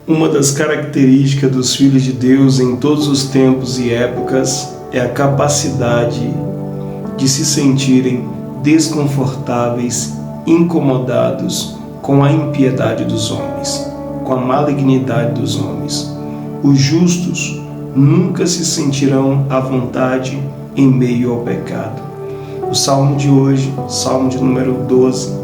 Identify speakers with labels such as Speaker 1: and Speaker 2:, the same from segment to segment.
Speaker 1: Uma das características dos filhos de Deus em todos os tempos e épocas é a capacidade de se sentirem desconfortáveis, incomodados com a impiedade dos homens, com a malignidade dos homens. Os justos nunca se sentirão à vontade em meio ao pecado. O salmo de hoje, salmo de número 12,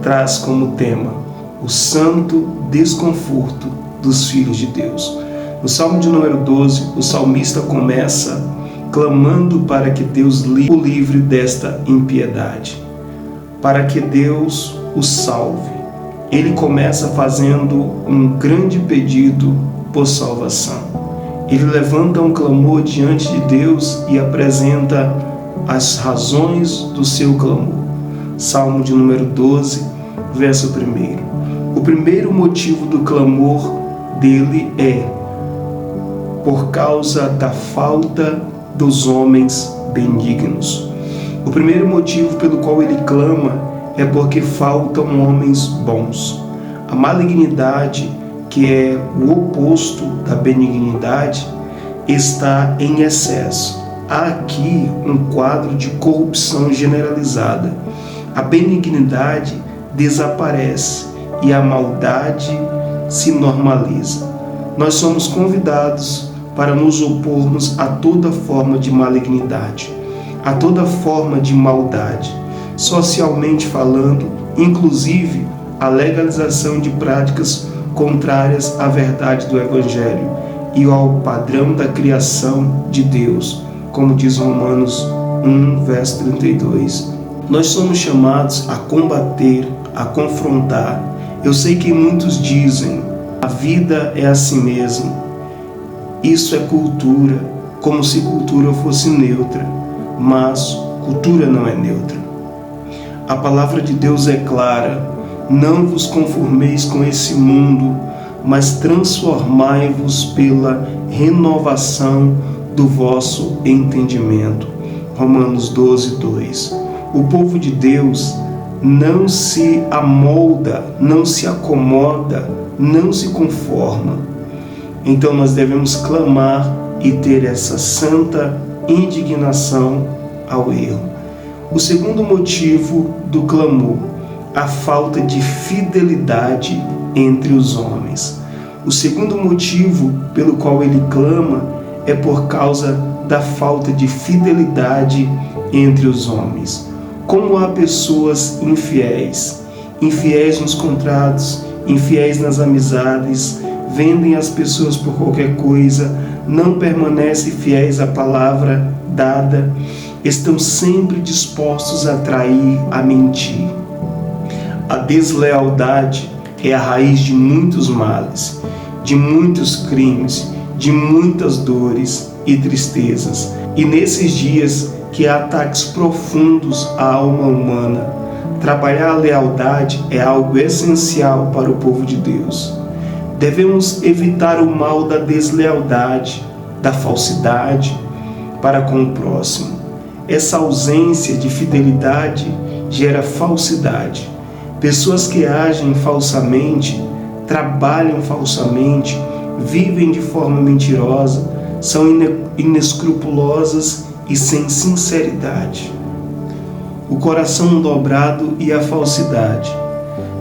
Speaker 1: traz como tema o santo desconforto dos filhos de Deus. No salmo de número 12, o salmista começa clamando para que Deus o livre desta impiedade, para que Deus o salve. Ele começa fazendo um grande pedido por salvação. Ele levanta um clamor diante de Deus e apresenta as razões do seu clamor. Salmo de número 12, verso 1. O primeiro motivo do clamor dele é por causa da falta dos homens benignos. O primeiro motivo pelo qual ele clama é porque faltam homens bons. A malignidade, que é o oposto da benignidade, está em excesso. Há aqui um quadro de corrupção generalizada. A benignidade desaparece e a maldade se normaliza. Nós somos convidados para nos opormos a toda forma de malignidade, a toda forma de maldade, socialmente falando, inclusive a legalização de práticas contrárias à verdade do Evangelho e ao padrão da criação de Deus, como diz Romanos 1, verso 32. Nós somos chamados a combater, a confrontar. Eu sei que muitos dizem, a vida é assim mesmo. Isso é cultura, como se cultura fosse neutra, mas cultura não é neutra. A palavra de Deus é clara: não vos conformeis com esse mundo, mas transformai-vos pela renovação do vosso entendimento. Romanos 12, 2. O povo de Deus não se amolda, não se acomoda, não se conforma. Então nós devemos clamar e ter essa santa indignação ao erro. O segundo motivo do clamor, a falta de fidelidade entre os homens. O segundo motivo pelo qual ele clama é por causa da falta de fidelidade entre os homens. Como há pessoas infiéis, infiéis nos contratos, infiéis nas amizades, vendem as pessoas por qualquer coisa, não permanecem fiéis à palavra dada, estão sempre dispostos a trair, a mentir. A deslealdade é a raiz de muitos males, de muitos crimes, de muitas dores e tristezas. E nesses dias que há ataques profundos à alma humana, trabalhar a lealdade é algo essencial para o povo de Deus. Devemos evitar o mal da deslealdade, da falsidade para com o próximo. Essa ausência de fidelidade gera falsidade. Pessoas que agem falsamente, trabalham falsamente, vivem de forma mentirosa, são inescrupulosas e sem sinceridade. O coração dobrado e a falsidade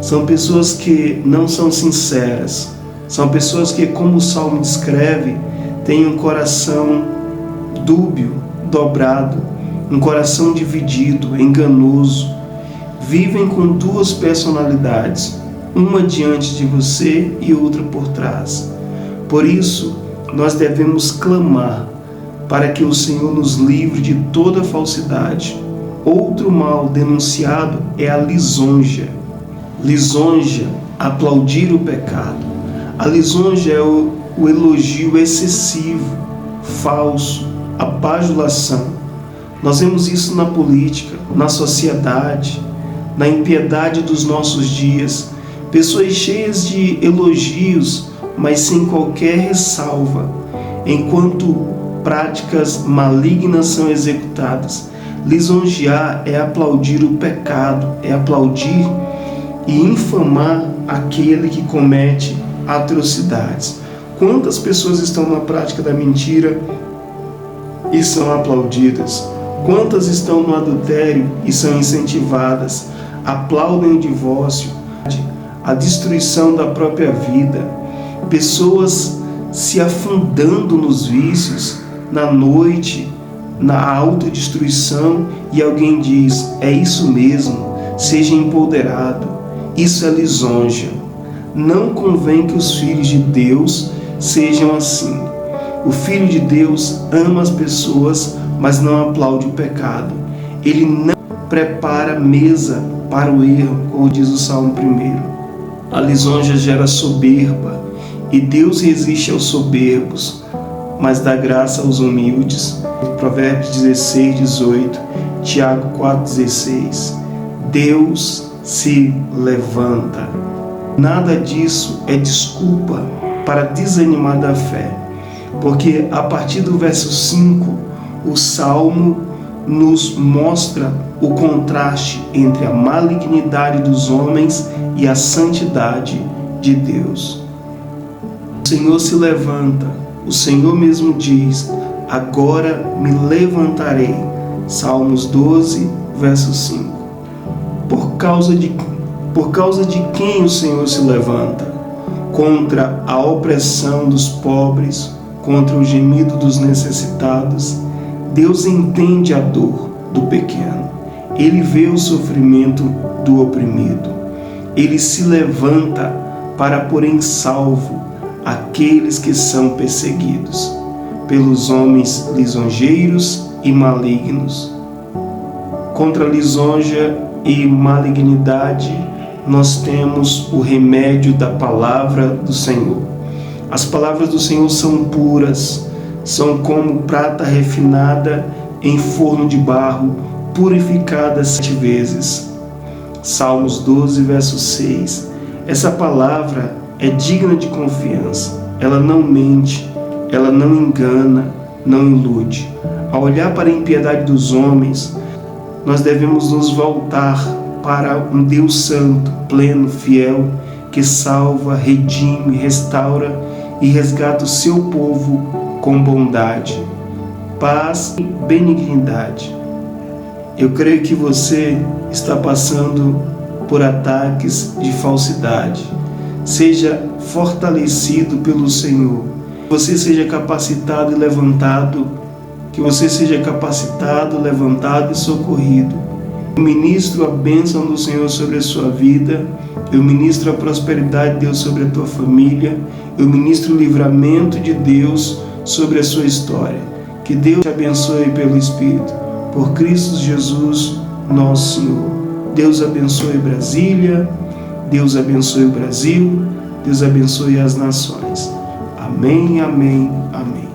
Speaker 1: são pessoas que não são sinceras, são pessoas que, como o Salmo descreve, têm um coração dúbio, dobrado, um coração dividido, enganoso, vivem com duas personalidades, uma diante de você e outra por trás. Por isso, nós devemos clamar para que o Senhor nos livre de toda falsidade. Outro mal denunciado é a lisonja. Lisonja, aplaudir o pecado. A lisonja é o elogio excessivo, falso, a bajulação. Nós vemos isso na política, na sociedade, na impiedade dos nossos dias. Pessoas cheias de elogios, mas sem qualquer ressalva, enquanto práticas malignas são executadas. Lisonjear é aplaudir o pecado, é aplaudir e infamar aquele que comete atrocidades. Quantas pessoas estão na prática da mentira e são aplaudidas? Quantas estão no adultério e são incentivadas? Aplaudem o divórcio, a destruição da própria vida. Pessoas se afundando nos vícios, na noite, na autodestruição, e alguém diz: é isso mesmo, seja empoderado. Isso é lisonja. Não convém que os filhos de Deus sejam assim. O Filho de Deus ama as pessoas, mas não aplaude o pecado. Ele não prepara mesa para o erro, como diz o Salmo 1. A lisonja gera soberba, e Deus resiste aos soberbos, mas dá graça aos humildes. Provérbios 16:18, Tiago 4:16. Deus se levanta. Nada disso é desculpa para desanimar da fé, porque a partir do verso 5, o Salmo nos mostra o contraste entre a malignidade dos homens e a santidade de Deus. O Senhor se levanta, o Senhor mesmo diz: agora me levantarei. Salmos 12, verso 5. Por causa de quem o Senhor se levanta? Contra a opressão dos pobres, contra o gemido dos necessitados. Deus entende a dor do pequeno. Ele vê o sofrimento do oprimido. Ele se levanta para pôr em salvo aqueles que são perseguidos pelos homens lisonjeiros e malignos. Contra a lisonja e malignidade, nós temos o remédio da palavra do Senhor. As palavras do Senhor são puras, são como prata refinada em forno de barro, purificada 7 vezes. Salmos 12, verso 6. Essa palavra é digna de confiança. Ela não mente, ela não engana, não ilude. Ao olhar para a impiedade dos homens, nós devemos nos voltar para um Deus santo, pleno, fiel, que salva, redime, restaura e resgata o seu povo com bondade, paz e benignidade. Eu creio que você está passando por ataques de falsidade. Seja fortalecido pelo Senhor. Que você seja capacitado e levantado. Que você seja capacitado, levantado e socorrido. Eu ministro a bênção do Senhor sobre a sua vida. Eu ministro a prosperidade de Deus sobre a tua família. Eu ministro o livramento de Deus sobre a sua história. Que Deus te abençoe pelo Espírito. Por Cristo Jesus, nosso Senhor. Deus abençoe Brasília. Deus abençoe o Brasil. Deus abençoe as nações. Amém, amém, amém.